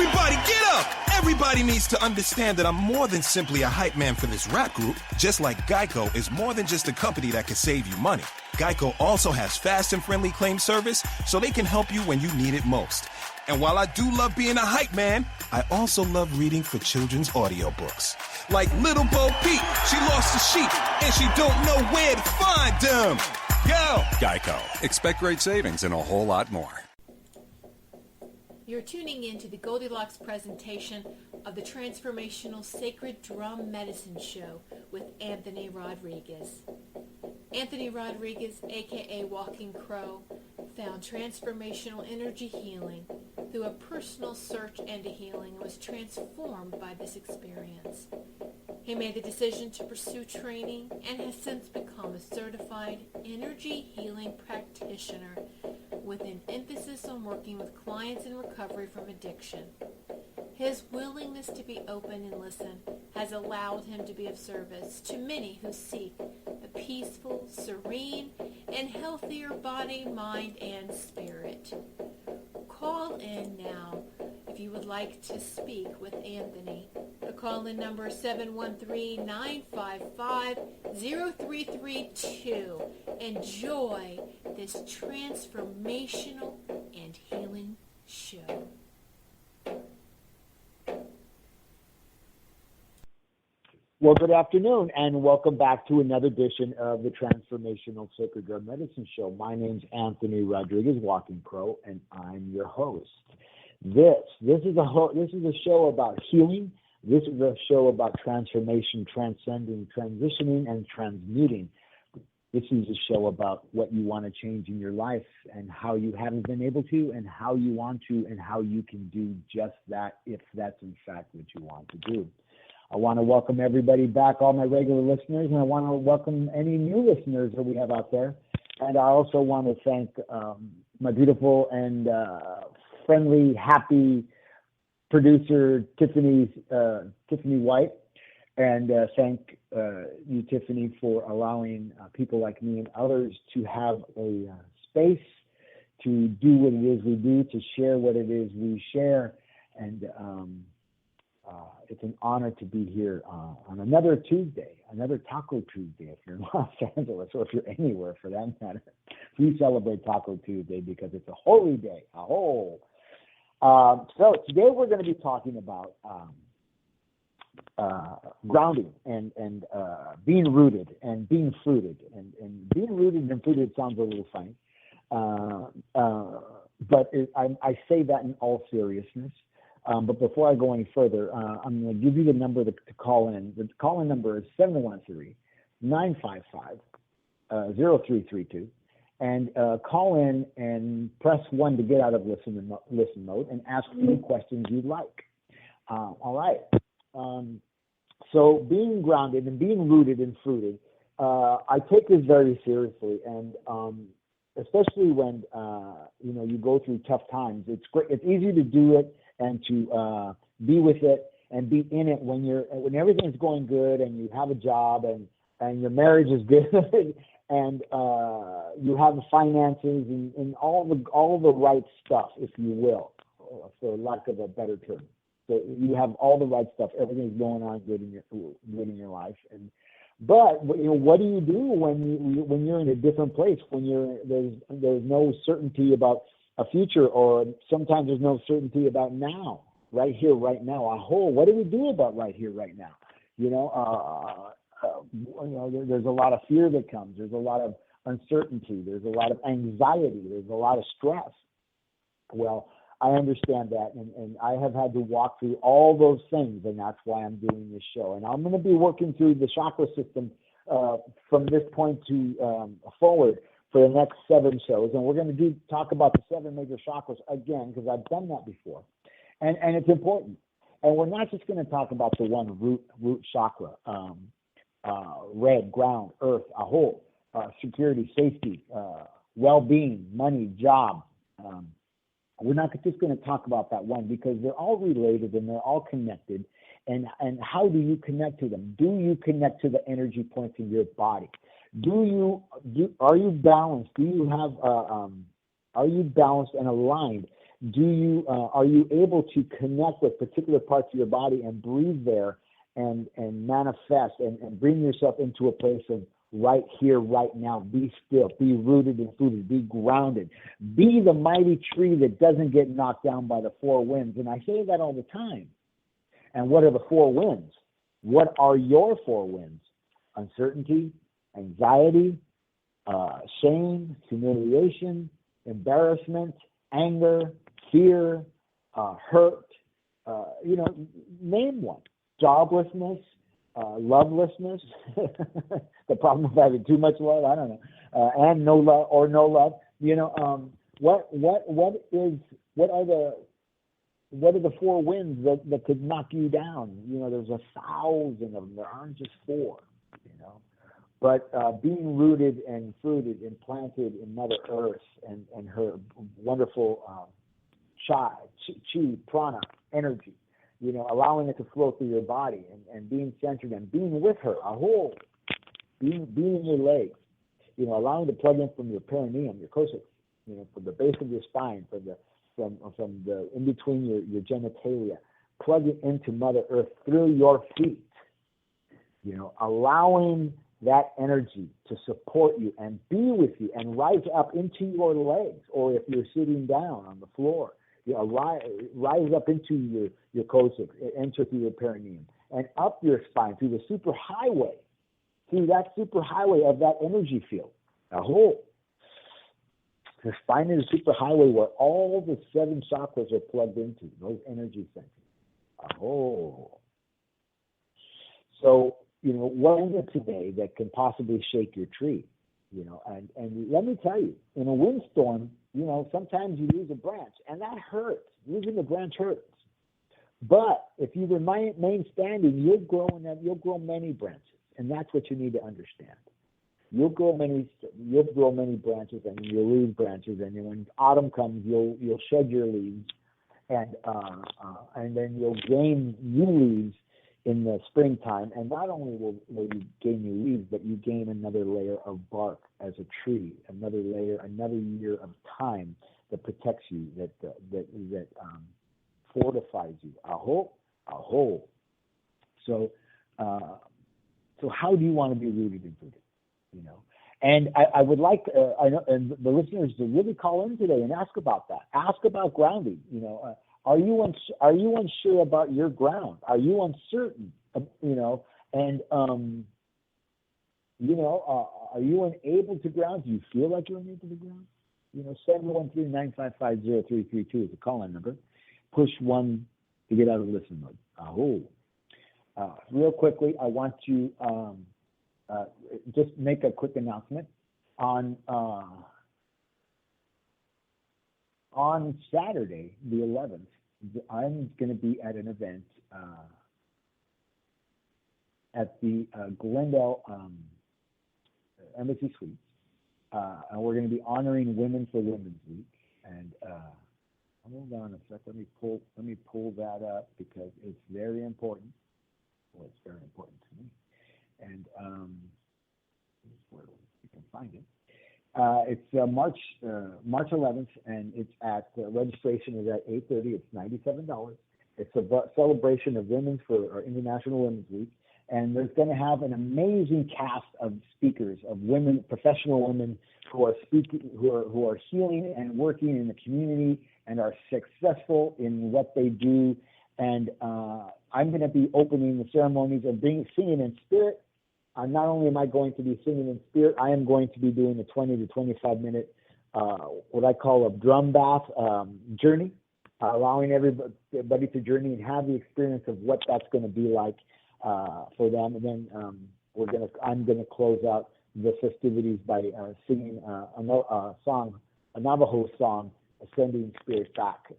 Everybody get up! Everybody needs to understand that I'm more than simply a hype man for this rap group. Just like Geico is more than just a company that can save you money. Geico also has fast and friendly claim service, so they can help you when you need it most. And while I do love being a hype man, I also love reading for children's audiobooks. Like Little Bo Peep, she lost the sheep, and she don't know where to find them. Yo! Geico. Expect great savings and a whole lot more. You're tuning in to the Goldilocks presentation of the Transformational Sacred Drum Medicine Show with Anthony Rodriguez. Anthony Rodriguez, aka Walking Crow, found transformational energy healing through a personal search into healing and was transformed by this experience. He made the decision to pursue training and has since become a certified energy healing practitioner with an emphasis on working with clients in recovery from addiction. His willingness to be open and listen has allowed him to be of service to many who seek a peaceful, serene, and healthier body, mind, and spirit. Call in now if you would like to speak with Anthony. The call-in number is 713-955-0332. Enjoy this transformational and healing show. Well, good afternoon, and welcome back to another edition of the Transformational Sacred Drum Medicine Show. My name's Anthony Rodriguez, Walking Crow, and I'm your host. This is a show about healing. This is a show about transformation, transcending, transitioning, and transmuting. This is a show about what you want to change in your life and how you haven't been able to and how you want to and how you can do just that if that's in fact what you want to do. I want to welcome everybody back, all my regular listeners, and I want to welcome any new listeners that we have out there. And I also want to thank my beautiful and friendly, happy producer, Tiffany White, and thank you, Tiffany, for allowing people like me and others to have a space to do what it is we do, to share what it is we share, and it's an honor to be here on another Tuesday, another Taco Tuesday if you're in Los Angeles, or if you're anywhere for that matter. We celebrate Taco Tuesday because it's a holy day, So today we're going to be talking about grounding and being rooted and being fruited. And being rooted and fruited sounds a little funny, but I say that in all seriousness. But before I go any further, I'm going to give you the number to call in. The call-in number is 713-955-0332. And call in and press 1 to get out of listen mode and ask any questions you'd like. All right. So being grounded and being rooted and fruited, I take this very seriously. And especially when, you go through tough times, it's great. It's easy to do it and to be with it and be in it when everything's going good and you have a job and your marriage is good and you have the finances and all the right stuff, if you will, for lack of a better term. So you have all the right stuff. Everything's going on good in your life. But what do you do when you're in a different place? When there's no certainty about a future, or sometimes there's no certainty about now, right here, right now. What do we do about right here, right now? There's a lot of fear that comes. There's a lot of uncertainty. There's a lot of anxiety. There's a lot of stress. Well, I understand that, and I have had to walk through all those things, and that's why I'm doing this show. And I'm going to be working through the chakra system from this point to forward for the next 7 shows, and we're going to talk about the 7 major chakras again, because I've done that before, and it's important. And we're not just going to talk about the one root chakra, red, ground, earth, ahol, security, safety, well-being, money, job. We're not just going to talk about that one, because they're all related and they're all connected. And how do you connect to them? Do you connect to the energy points in your body? Are you balanced? Are you balanced and aligned Are you able to connect with particular parts of your body and breathe there and manifest and bring yourself into a place of right here, right now? Be still, be rooted and rooted, be grounded, be the mighty tree that doesn't get knocked down by the four winds. And I say that all the time. And what are the four winds? What are your four winds? Uncertainty, anxiety, shame, humiliation, embarrassment, anger, fear, hurt, name one. Joblessness, lovelessness, the problem of having too much love, I don't know, and no love or no love. What are the four winds that could knock you down? There's 1,000 of them. There aren't just four. But being rooted and fruited and planted in Mother Earth and her wonderful chi, prana, energy, allowing it to flow through your body and being centered and being with her, being in your legs, allowing to plug in from your perineum, your coccyx, from the base of your spine, from the in between your genitalia, plug it into Mother Earth through your feet, allowing that energy to support you and be with you and rise up into your legs, or if you're sitting down on the floor, rise up into your coccyx, enter through your perineum, and up your spine through the superhighway, of that energy field. The spine is a superhighway where all the 7 chakras are plugged into, those energy centers. So, what is it today that can possibly shake your tree? And let me tell you, in a windstorm, sometimes you lose a branch, and that hurts. Losing a branch hurts. But if you remain standing, you'll grow many branches, and that's what you need to understand. You'll grow many branches, and you'll lose branches, and when autumn comes, you'll shed your leaves, and then you'll gain new leaves in the springtime. And not only will you gain new leaves, but you gain another layer of bark as a tree, another year of time that protects you, that fortifies you. So how do you want to be rooted and rooted? And I would like I know, and the listeners to really call in today and ask about that. Ask about grounding. Are you unsure about your ground? Are you uncertain? Are you unable to ground? Do you feel like you're unable to ground? 713-955-0332 is the call-in number. Push 1 to get out of listen mode. Real quickly, I want to just make a quick announcement. On Saturday, the 11th, I'm going to be at an event at the Glendale Embassy Suites, and we're going to be honoring Women for Women's Week. And hold on a sec. Let me pull that up because it's very important. Well, it's very important to me. And where you can find it. It's March 11th, and it's at registration is at 8:30. It's $97. It's a celebration of women for International Women's Week, and there's going to have an amazing cast of speakers, of women, professional women who are speaking, who are healing and working in the community and are successful in what they do. And I'm going to be opening the ceremonies of singing in spirit. Not only am I going to be singing in spirit, I am going to be doing a 20 to 25 minute, what I call a drum bath journey, allowing everybody to journey and have the experience of what that's going to be like for them. And then I'm going to close out the festivities by singing a Navajo song, sending spirit back,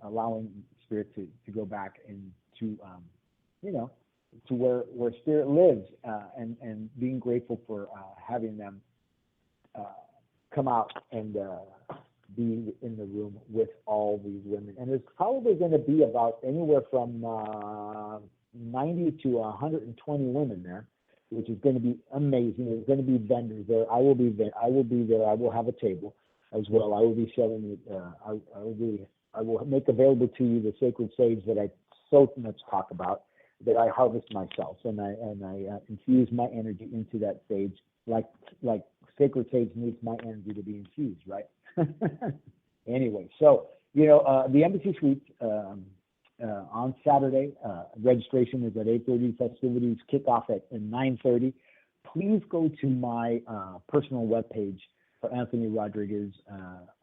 allowing spirit to go back into, to where spirit lives, and being grateful for having them come out and be in the room with all these women. And there's probably going to be about anywhere from 90 to 120 women there, which is going to be amazing. There's going to be vendors there. I will be there. I will have a table as well. I will be selling it. I will make available to you the sacred sage that I so much talk about, that I harvest myself, and I infuse my energy into that sage, like sacred sage needs my energy to be infused, right? Anyway, so the Embassy Suites on Saturday, registration is at 8:30. Festivities kick off at 9:30. Please go to my personal webpage for Anthony Rodriguez,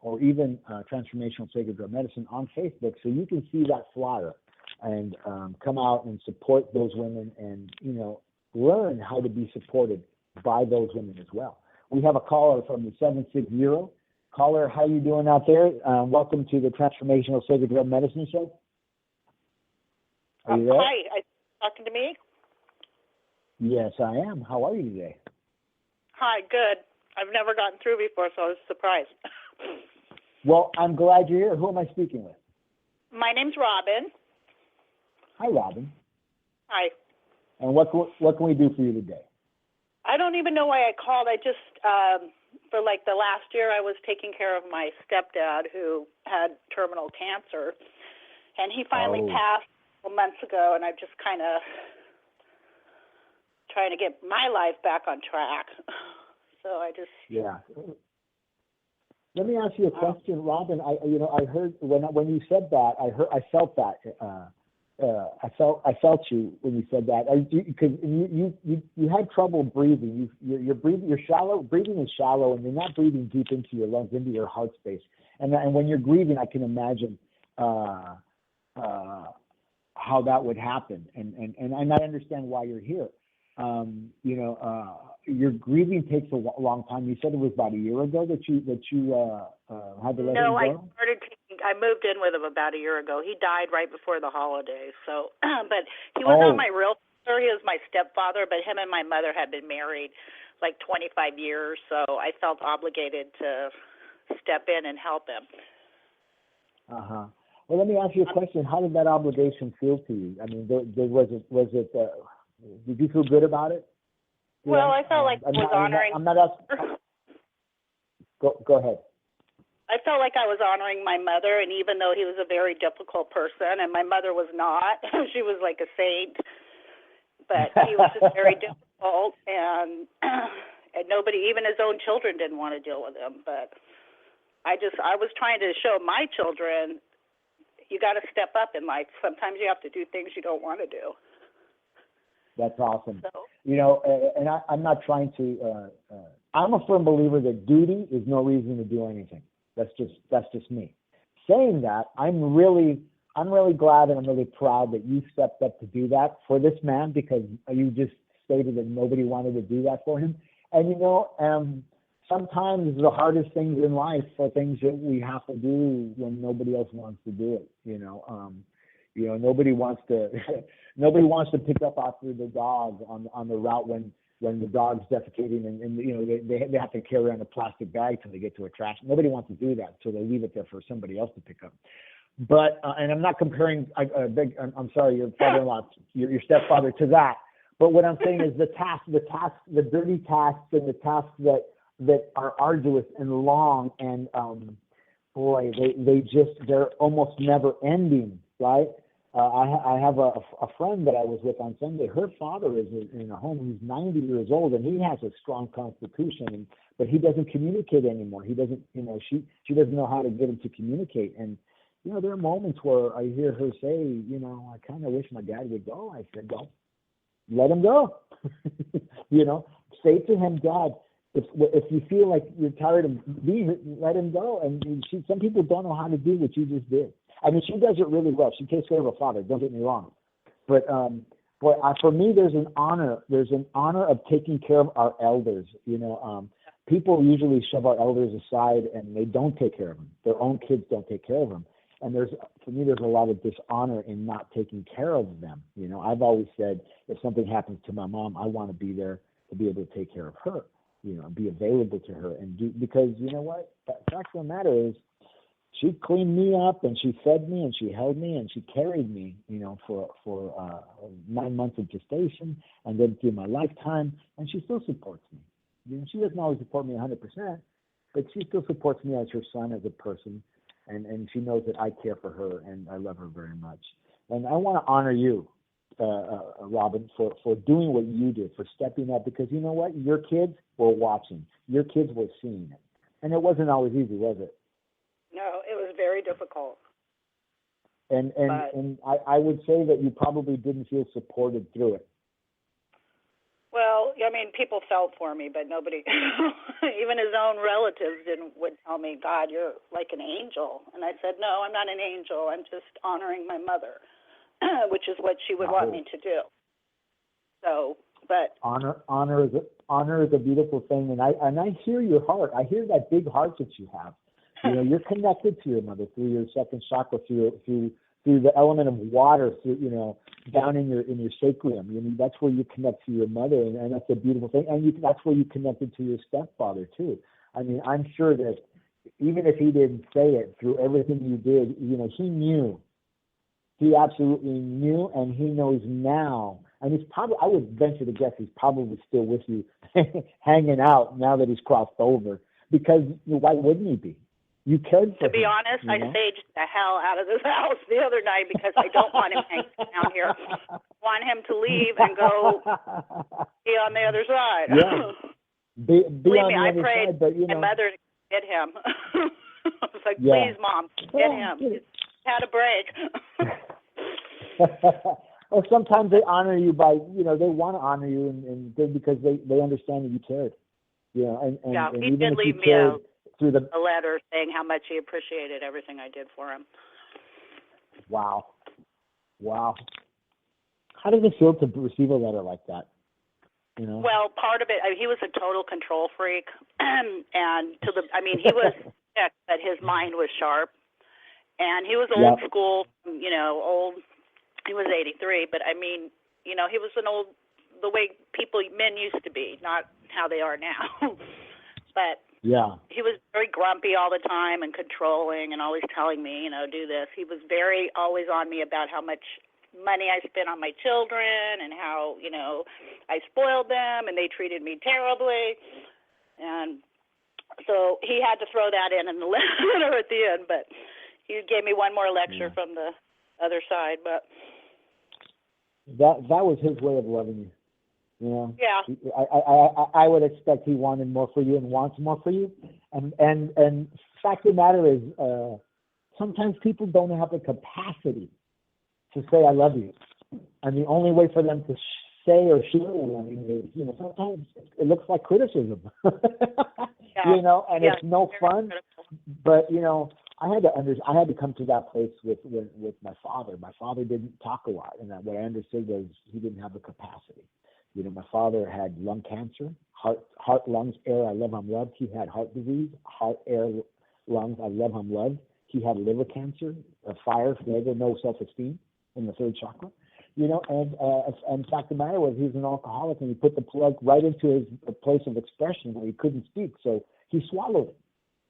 or even Transformational Sacred Drum Medicine on Facebook, so you can see that flyer and come out and support those women, and learn how to be supported by those women as well. We have a caller from the 760. Caller, how you doing out there? Welcome to the Transformational Sacred Drum Medicine Show. Are you there? Hi, are you talking to me? Yes, I am. How are you today? Hi, good. I've never gotten through before, so I was surprised. Well, I'm glad you're here. Who am I speaking with? My name's Robin. Hi, Robin. Hi. And what can we do for you today? I don't even know why I called. I just, for like the last year, I was taking care of my stepdad who had terminal cancer, and he finally passed a couple months ago, and I'm just kind of trying to get my life back on track. So I just... Yeah. Let me ask you a question, Robin. I heard when you said that. I felt that. I felt you when you said that. Because you had trouble breathing. You're breathing. You're shallow. Breathing is shallow, and you're not breathing deep into your lungs, into your heart space. And when you're grieving, I can imagine how that would happen. And I understand why you're here. Your grieving takes a long time. You said it was about a year ago that you had to let him go? No, I moved in with him about a year ago. He died right before the holidays. So, but he was not my real father. He was my stepfather, but him and my mother had been married like 25 years, so I felt obligated to step in and help him. Uh-huh. Well, let me ask you a question. How did that obligation feel to you? I mean, did you feel good about it? Well, I felt like I was honoring... I'm not asking... Go ahead. I felt like I was honoring my mother, and even though he was a very difficult person, and my mother was not, she was like a saint, but he was just very difficult, and nobody, even his own children, didn't want to deal with him. But I was trying to show my children, you got to step up in life. Sometimes you have to do things you don't want to do. That's awesome. So, and I'm not trying to. I'm a firm believer that duty is no reason to do anything. That's just me. Saying that, I'm really glad and I'm really proud that you stepped up to do that for this man, because you just stated that nobody wanted to do that for him. And sometimes the hardest things in life are things that we have to do when nobody else wants to do it. Nobody wants to pick up after the dog on the route when the dog's defecating and they have to carry on a plastic bag till they get to a trash. Nobody wants to do that, so they leave it there for somebody else to pick up. But and I'm not comparing. I'm sorry, your father-in-law, your stepfather, to that. But what I'm saying is the dirty tasks, and the tasks that are arduous and long, and they're almost never ending, right? I have a friend that I was with on Sunday. Her father is in a home. He's 90 years old, and he has a strong constitution, but he doesn't communicate anymore. He doesn't, she doesn't know how to get him to communicate. And, there are moments where I hear her say, I kind of wish my dad would go. I said, well, let him go. Say to him, Dad, if you feel like you're tired of being, let him go. And some people don't know how to do what you just did. I mean, she does it really well. She takes care of her father. Don't get me wrong, but for me, there's an honor. There's an honor of taking care of our elders. People usually shove our elders aside and they don't take care of them. Their own kids don't take care of them, and for me, there's a lot of dishonor in not taking care of them. I've always said, if something happens to my mom, I want to be there to be able to take care of her. Be available to her because you know what? The fact of the matter is, she cleaned me up, and she fed me, and she held me, and she carried me, for 9 months of gestation, and then through my lifetime, and she still supports me. She doesn't always support me 100%, but she still supports me as her son, as a person, and she knows that I care for her and I love her very much. And I want to honor you, Robin, for doing what you did, for stepping up, because you know what? Your kids were watching. Your kids were seeing it. And it wasn't always easy, was it? No, it was very difficult. And I would say that you probably didn't feel supported through it. Well, I mean, people felt for me, but nobody, even his own relatives would tell me, God, you're like an angel. And I said, no, I'm not an angel. I'm just honoring my mother, which is what she would want me to do. So, but honor is a beautiful thing, and I hear your heart. I hear that big heart that you have. You know, you're connected to your mother through your second chakra, through the element of water, through, you know, down in your sacrum. You know, that's where you connect to your mother, and that's a beautiful thing. And that's where you connected to your stepfather too. I mean, I'm sure that even if he didn't say it, through everything you did, you know, he knew. He absolutely knew, and he knows now. And he's probably, I would venture to guess, he's probably still with you, hanging out now that he's crossed over. Because why wouldn't he be? You cared for him. To be honest, I staged the hell out of this house the other night because I don't want him hanging down here. I want him to leave and go be on the other side. Yeah. Be Believe on me, the I other prayed side, but, you know, my mother to get him. I was like, please, Mom, get him. He's had a break. Well, sometimes they honor you by, you know, they want to honor you and because they understand that you cared. You know, and he even did if leave you me cared through a letter saying how much he appreciated everything I did for him. Wow. How does it feel to receive a letter like that? You know? Well, part of it, he was a total control freak, and he was sick, but his mind was sharp, and he was old school, you know, old. He was 83, but I mean, you know, he was the way men used to be, not how they are now. But he was very grumpy all the time and controlling and always telling me, you know, do this. He was very always on me about how much money I spent on my children and how, you know, I spoiled them and they treated me terribly. And so he had to throw that in the letter at the end, but he gave me one more lecture from the other side. But that was his way of loving you. You know, I would expect he wanted more for you and wants more for you. And fact of the matter is, sometimes people don't have the capacity to say I love you, and the only way for them to say or show, I mean, is, you know, sometimes it looks like criticism. You know, and it's no fun. But you know, I had to come to that place with my father. My father didn't talk a lot, and what I understood was he didn't have the capacity. You know, my father had lung cancer, heart, lungs, air, I love him, loved. He had heart disease, heart, air, lungs, I love him, loved. He had liver cancer, fire, flavor, no self-esteem in the third chakra. You know, and the fact of the matter was he was an alcoholic, and he put the plug right into his place of expression where he couldn't speak, so he swallowed it.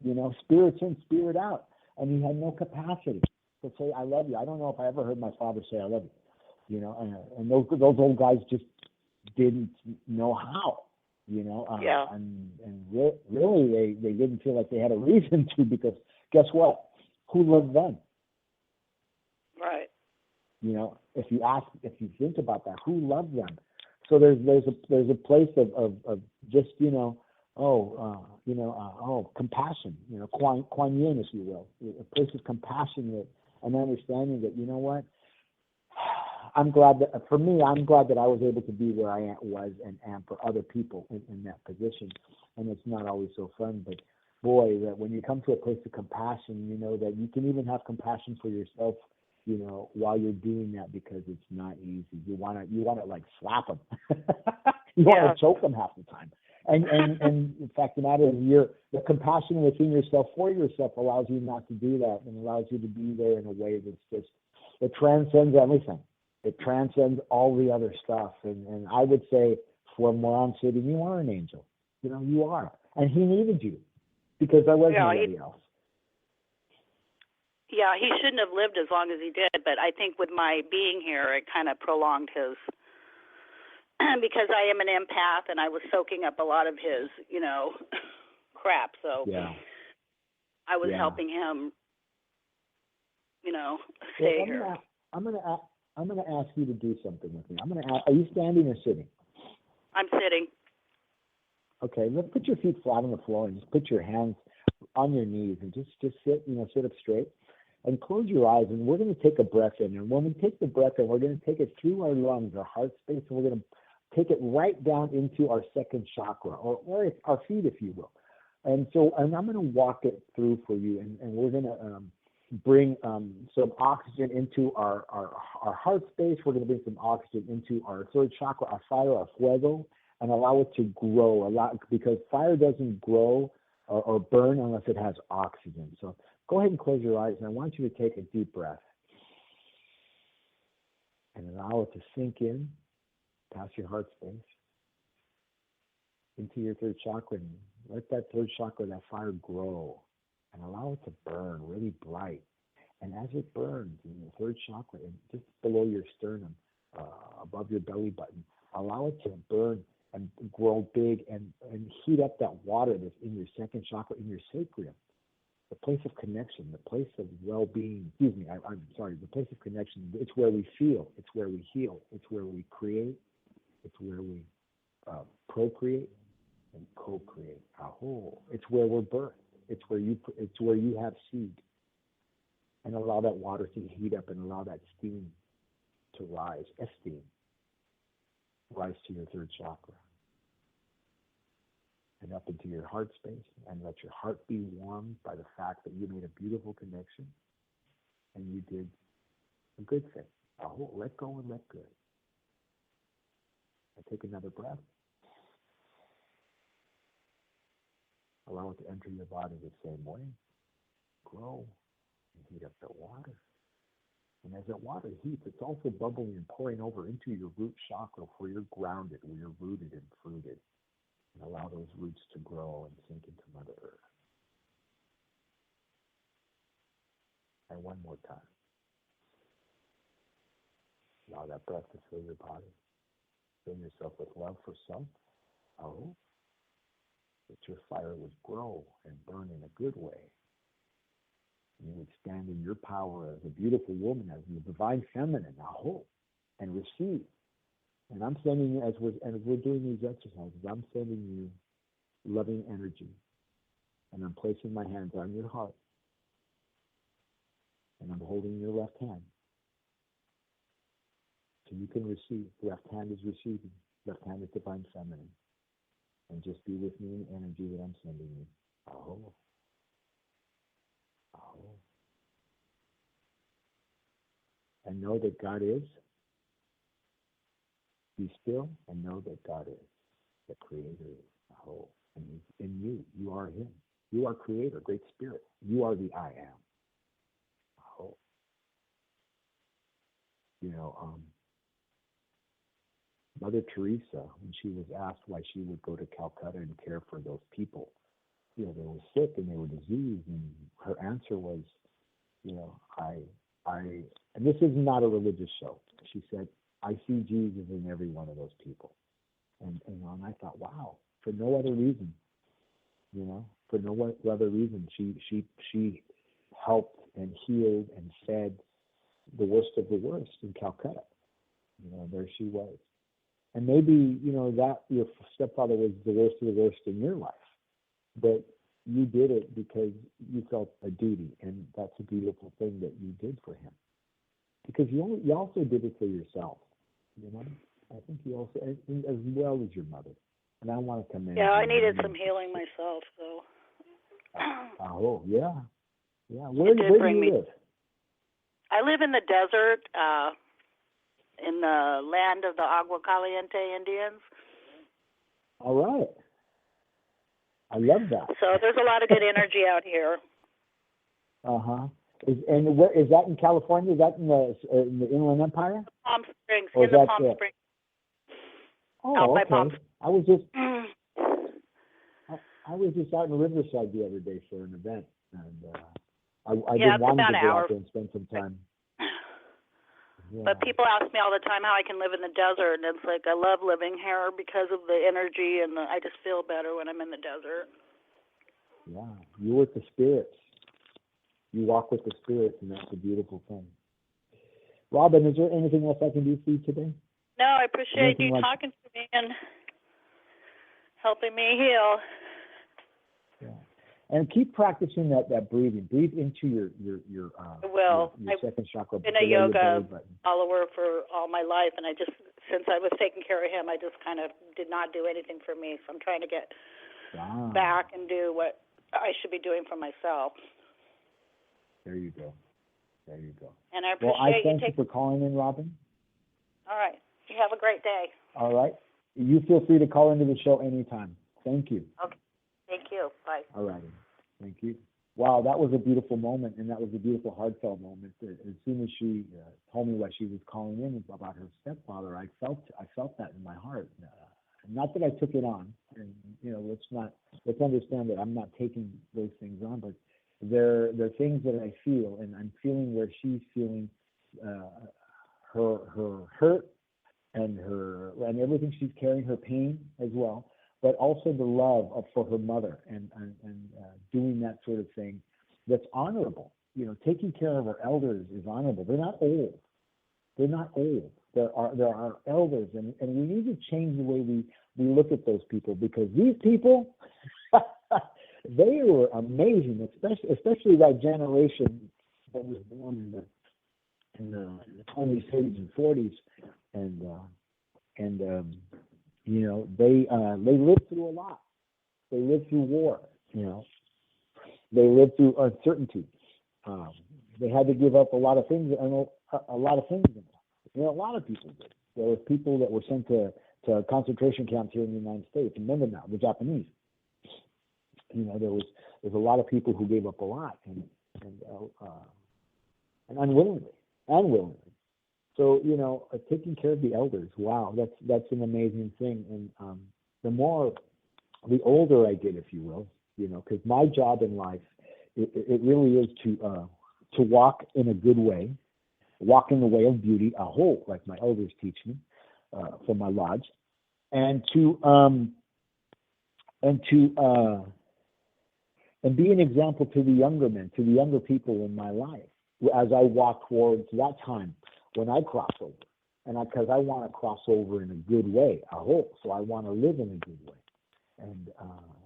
You know, spirits in, spirit out. And he had no capacity to say, I love you. I don't know if I ever heard my father say, I love you. You know, and those old guys just didn't know how, you know. And really, they didn't feel like they had a reason to, because guess what? Who loved them? Right. You know, if you think about that, who loved them? So there's a place of just, you know, compassion, you know, Kuan Yin, if you will, a place of compassion and understanding that, you know what, I'm glad that I was able to be where I was and am for other people in that position. And it's not always so fun, but boy, that when you come to a place of compassion, you know, that you can even have compassion for yourself, you know, while you're doing that, because it's not easy. You want to like slap them. You want to choke them half the time. And in fact, the matter is, the compassion within yourself for yourself allows you not to do that, and allows you to be there in a way that's just, it transcends everything. It transcends all the other stuff. And I would say, for Moran City, you are an angel. You know, you are. And he needed you, because there was nobody else. Yeah, he shouldn't have lived as long as he did, but I think with my being here, it kind of prolonged his, because I am an empath and I was soaking up a lot of his, you know, crap. So I was helping him stay Well, here. I'm gonna ask you to do something with me. I'm gonna ask, are you standing or sitting? I'm sitting. Okay, let's put your feet flat on the floor and just put your hands on your knees and just sit, sit up straight and close your eyes, and we're going to take a breath in. And when we take the breath in, we're going to take it through our lungs, our heart space, and we're going to take it right down into our second chakra, or our feet, if you will. And I'm going to walk it through for you, and we're going to bring some oxygen into our heart space. We're going to bring some oxygen into our third chakra, our fire, our fuego, and allow it to grow a lot, because fire doesn't grow or burn unless it has oxygen. So go ahead and close your eyes, and I want you to take a deep breath and allow it to sink in past your heart space into your third chakra, and let that third chakra, that fire, grow and allow it to burn really bright. And as it burns in the third chakra, and just below your sternum, above your belly button, allow it to burn and grow big and heat up that water that's in your second chakra, in your sacrum, the place of connection, the place of well-being. I'm sorry, the place of connection. It's where we feel, it's where we heal, it's where we create, it's where we procreate and co-create. It's where we're birthed. It's where you have seed. And allow that water to heat up and allow that steam to rise, esteem, rise to your third chakra and up into your heart space, and let your heart be warmed by the fact that you made a beautiful connection and you did a good thing. Let go and let good. And take another breath. Allow it to enter your body the same way. Grow and heat up the water. And as that water heats, it's also bubbling and pouring over into your root chakra, where you're grounded, where you're rooted and fruited. And allow those roots to grow and sink into Mother Earth. And one more time. Allow that breath to fill your body. Fill yourself with love for self. That your fire would grow and burn in a good way. You would stand in your power as a beautiful woman, as the divine feminine, and receive. And I'm sending you, as we're doing these exercises, I'm sending you loving energy. And I'm placing my hands on your heart. And I'm holding your left hand. So you can receive. Left hand is receiving. Left hand is divine feminine. And just be with me in the energy that I'm sending you. And know that God is. Be still and know that God is. The Creator is. And He's in you. You are Him. You are Creator, Great Spirit. You are the I am. Mother Teresa, when she was asked why she would go to Calcutta and care for those people, they were sick and they were diseased, and her answer was, and this is not a religious show. She said, I see Jesus in every one of those people. And I thought, wow, for no other reason, for no other reason, she helped and healed and fed the worst of the worst in Calcutta. There she was. And maybe, that your stepfather was the worst of the worst in your life, but you did it because you felt a duty, and that's a beautiful thing that you did for him. Because you also did it for yourself, I think you also, as well as your mother. And I want to commend you. Yeah, I needed some healing myself, so. Yeah. Where do you live? I live in the desert, in the land of the Agua Caliente Indians. All right. I love that. So there's a lot of good energy out here. And where is that in California? Is that in the Inland Empire? Palm Springs. Or in the Palm Springs. Oh, okay. Palm Springs. I was just out in Riverside the other day for an event, and I did want to go out there and spend some time. Yeah. But people ask me all the time how I can live in the desert, and it's like I love living here because of the energy, and I just feel better when I'm in the desert. Yeah, you're with the spirits. You walk with the spirits, and that's a beautiful thing. Robin, is there anything else I can do for you today? No, I appreciate you talking to me and helping me heal. Yeah. And keep practicing that breathing. Breathe into your I will. Your second chakra. I've been a yoga follower for all my life, and since I was taking care of him, I just kind of did not do anything for me. So I'm trying to get back and do what I should be doing for myself. There you go. There you go. And I appreciate thank you for calling in, Robin. All right. You have a great day. All right. You feel free to call into the show anytime. Thank you. Okay. Thank you. Bye. All righty. Thank you. Wow, that was a beautiful moment, and that was a beautiful heartfelt moment. As soon as she told me what she was calling in about her stepfather, I felt that in my heart. Not that I took it on, and let's understand that I'm not taking those things on, but they're things that I feel, and I'm feeling where she's feeling her hurt and everything she's carrying, her pain as well, but also the love for her mother and doing that sort of thing that's honorable. Taking care of our elders is honorable. They're not old. There are elders, and we need to change the way we look at those people, because these people, they were amazing, especially that generation that was born in the 20s, 30s, and 40s, and they lived through a lot. They lived through war. They lived through uncertainty. They had to give up a lot of things. A lot of things. A lot of people did. There were people that were sent to concentration camps here in the United States. Remember now, the Japanese. There's a lot of people who gave up a lot and unwillingly. So taking care of the elders, wow, that's an amazing thing. And the older I get, if you will, because my job in life, it really is to walk in a good way, walk in the way of beauty, a whole, like my elders teach me from my lodge, and be an example to the younger men, to the younger people in my life, as I walk towards that time when I cross over, and because I want to cross over in a good way, a whole. So I want to live in a good way, and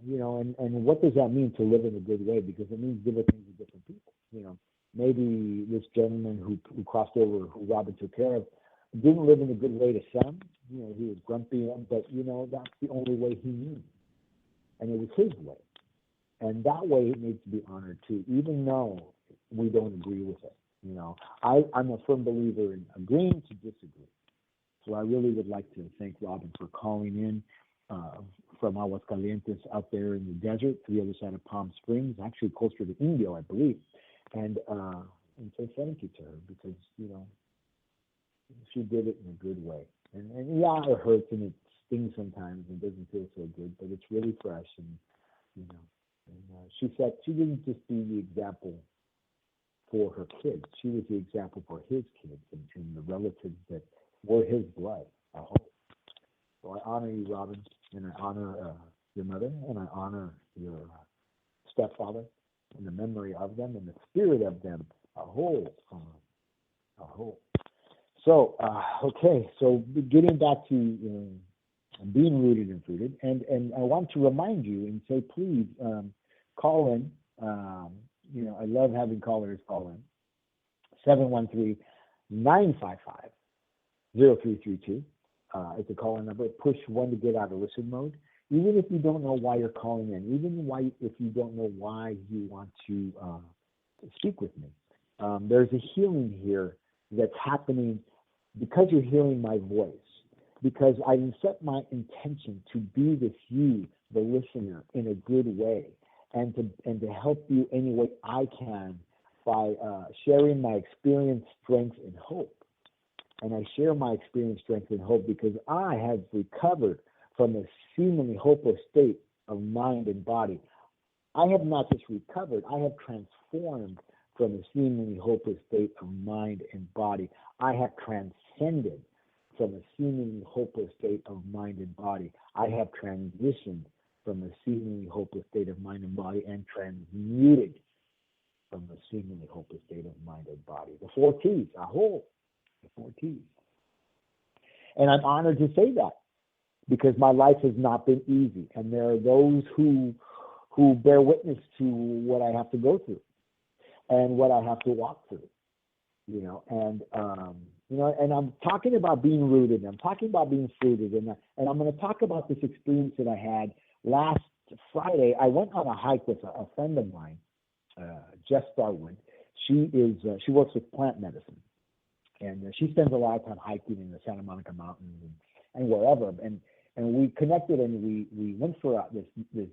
and what does that mean to live in a good way? Because it means different things to different people. Maybe this gentleman who crossed over, who Robin took care of, didn't live in a good way to some. He was grumpy, but that's the only way he knew, and it was his way. And that way it needs to be honored too, even though we don't agree with it. I'm a firm believer in agreeing to disagree. So I really would like to thank Robin for calling in from Aguascalientes out there in the desert to the other side of Palm Springs, actually closer to Indio, I believe. And say thank you to her, because, she did it in a good way. And yeah, it hurts and it stings sometimes and doesn't feel so good, but it's really fresh. And, she said she didn't just be the example for her kids. She was the example for his kids and the relatives that were his blood, I hope. So I honor you, Robin, and I honor your mother, and I honor your stepfather, and the memory of them and the spirit of them, a whole. So, okay, so getting back to being rooted and fruited, and I want to remind you and say, please call in. I love having callers call in. 713-955-0332. It's a call-in number. Push 1 to get out of listen mode. Even if you don't know why you're calling in, if you don't know why you want to speak with me, there's a healing here that's happening because you're hearing my voice. Because I set my intention to be with you, the listener, in a good way, and to help you any way I can by sharing my experience, strength, and hope. And I share my experience, strength, and hope because I have recovered from a seemingly hopeless state of mind and body. I have not just recovered, I have transformed from a seemingly hopeless state of mind and body. I have transcended from a seemingly hopeless state of mind and body. I have transitioned from a seemingly hopeless state of mind and body and transmuted from a seemingly hopeless state of mind or body. The 4 T's, the 4 T's. And I'm honored to say that because my life has not been easy. And there are those who bear witness to what I have to go through and what I have to walk through, and I'm talking about being rooted. I'm talking about being fruited. And I'm going to talk about this experience that I had last Friday. I went on a hike with a friend of mine, Jess Starwood. She works with plant medicine, and she spends a lot of time hiking in the Santa Monica Mountains and wherever. And we connected, and we went for this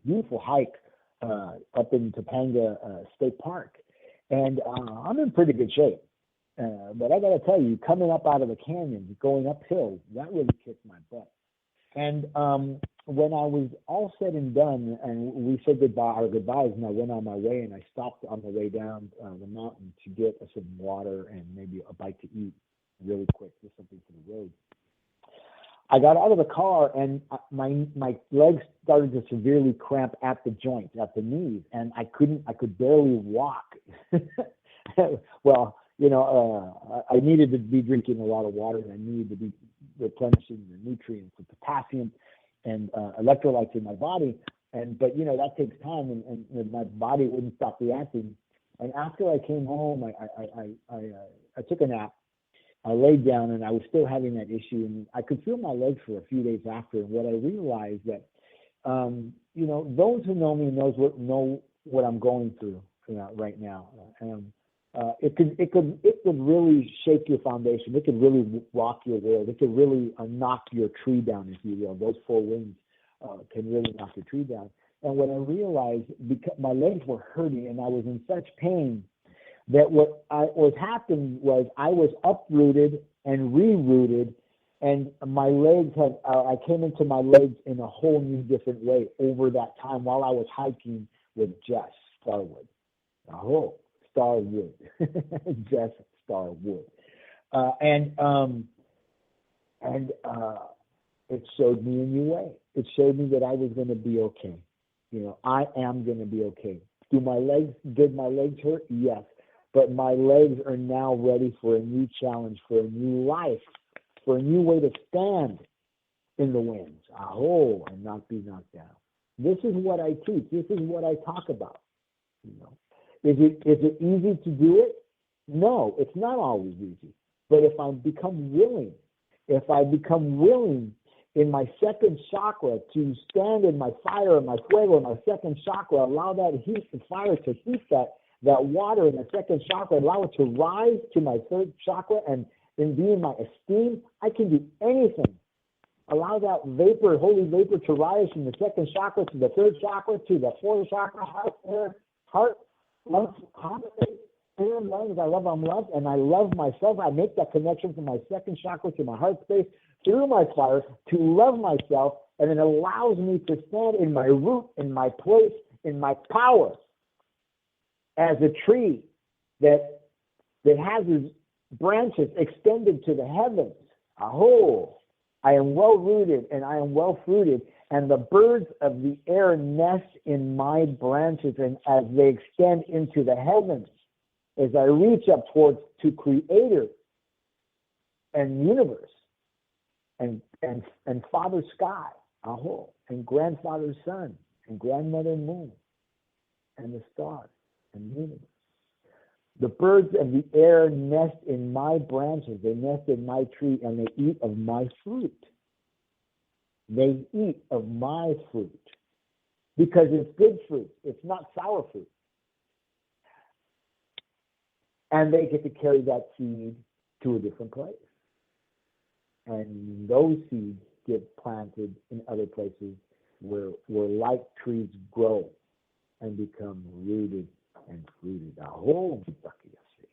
beautiful hike up in Topanga State Park. And I'm in pretty good shape. But I got to tell you, coming up out of the canyon, going uphill, that really kicked my butt. And when I was all said and done, and we said our goodbyes, and I went on my way, and I stopped on the way down the mountain to get some water and maybe a bite to eat really quick, just something for the road. I got out of the car, and my legs started to severely cramp at the joints, at the knees, and I could barely walk. Well, I needed to be drinking a lot of water, and I needed to be replenishing the nutrients, the potassium, and electrolytes in my body. But that takes time, and my body wouldn't stop reacting. And after I came home, I took a nap. I laid down, and I was still having that issue, and I could feel my legs for a few days after. And what I realized that, those who know me know what I'm going through right now. It could really shake your foundation. It could really rock your world. It could really knock your tree down, if you will. Those 4 winds can really knock your tree down. And what I realized, because my legs were hurting and I was in such pain, that what happened was I was uprooted and rerouted, and my legs I came into my legs in a whole new different way over that time while I was hiking with Jess Starwood. Starwood, Jess Starwood, and it showed me a new way. It showed me that I was going to be okay. I am going to be okay. Did my legs hurt? Yes, but my legs are now ready for a new challenge, for a new life, for a new way to stand in the winds, and not be knocked down. This is what I teach. This is what I talk about. Is it easy to do it? No, it's not always easy. But if I become willing in my second chakra to stand in my fire and my fuego in my second chakra, allow that heat, the fire to heat that water in the second chakra, allow it to rise to my third chakra and then be in my esteem, I can do anything. Allow that vapor, holy vapor, to rise from the second chakra to the third chakra to the fourth chakra, heart, lungs, lungs. I'm loved, and I love myself. I make that connection from my second chakra to my heart space through my fire to love myself, and it allows me to stand in my root, in my place, in my power as a tree that has its branches extended to the heavens. I am well rooted and I am well fruited, and the birds of the air nest in my branches, and as they extend into the heavens, as I reach up to Creator and universe and Father Sky, and Grandfather Sun and Grandmother Moon and the stars and the universe. The birds of the air nest in my branches. They nest in my tree, and they eat of my fruit. They eat of my fruit because it's good fruit. It's not sour fruit. And they get to carry that seed to a different place. And those seeds get planted in other places where like trees grow and become rooted and fruited.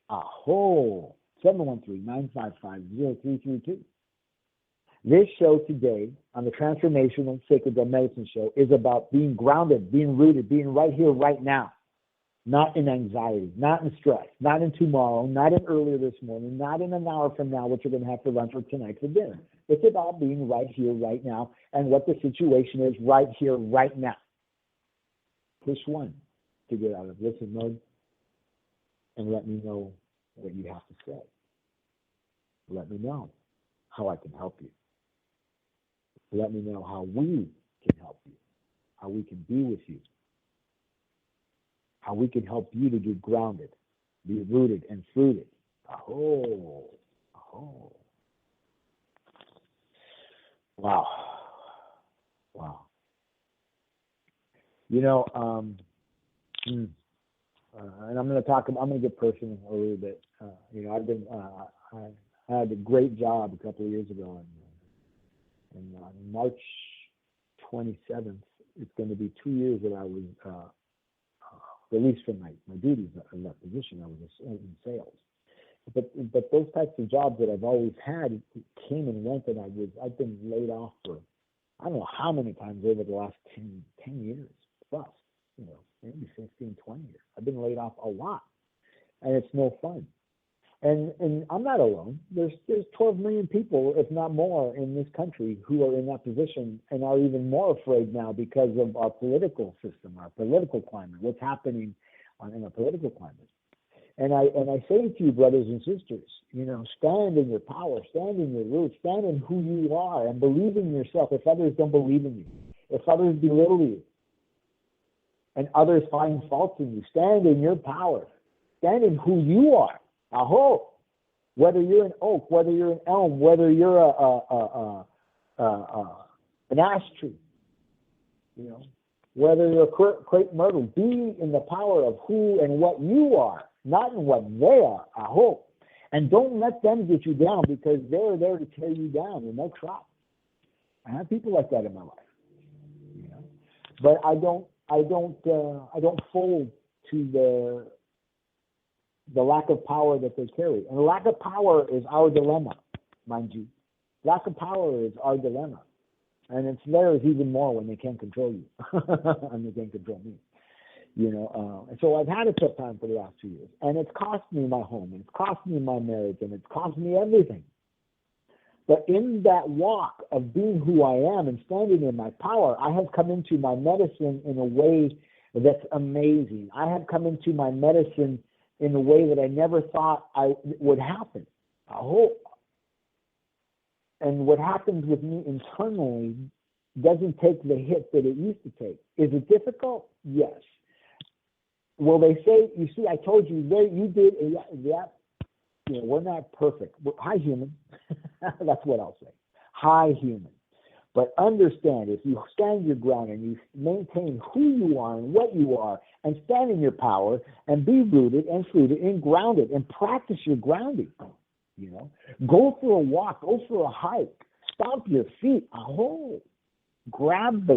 713-955-0332. This show today on the Transformational Sacred Drum Medicine Show is about being grounded, being rooted, being right here, right now. Not in anxiety, not in stress, not in tomorrow, not in earlier this morning, not in an hour from now, what you're going to have for lunch or tonight for dinner. It's about being right here, right now, and what the situation is right here, right now. Push 1 to get out of listen mode. and let me know what you have to say. Let me know how I can help you. Let me know how we can help you, how we can be with you, how we can help you to get grounded, be rooted and fruited. Oh. Wow. You know, and I'm going to get personal a little bit. You know, I had a great job a couple of years ago, and on March 27th, it's going to be 2 years that I was released from my duties in that position. I was in sales. But those types of jobs that I've always had came and went, and I've been laid off for I don't know how many times over the last 10 years plus, you know, maybe 15, 20 years. I've been laid off a lot, and it's no fun. And I'm not alone. There's 12 million people, if not more, in this country who are in that position and are even more afraid now because of our political system, our political climate, what's happening in our political climate. And I say to you, brothers and sisters, you know, stand in your power, stand in your roots, stand in who you are, and believe in yourself if others don't believe in you, if others belittle you, and others find faults in you. Stand in your power. Stand in who you are. Aho! Whether you're an oak, whether you're an elm, whether you're an ash tree, you know, whether you're a crepe myrtle, be in the power of who and what you are, not in what they are. Aho! And don't let them get you down, because they're there to tear you down, and they'll try. I have people like that in my life, you know, but I don't fold to the lack of power that they carry. And the lack of power is our dilemma, mind you. Lack of power is our dilemma. And it's theirs even more when they can't control you. And they can't control me. You know, and so I've had a tough time for the last 2 years. And it's cost me my home, and it's cost me my marriage, and it's cost me everything. But in that walk of being who I am and standing in my power, I have come into my medicine in a way that's amazing. I have come into my medicine in a way that I never thought would happen. I hope. And what happens with me internally doesn't take the hit that it used to take. Is it difficult? Yes. Will they say, you see, I told you, you did that. You know, we're not perfect. Hi, human. That's what I'll say. Hi, human. But understand, if you stand your ground and you maintain who you are and what you are, and stand in your power and be rooted and fruited and grounded and practice your grounding, you know, go for a walk, go for a hike, stomp your feet, grab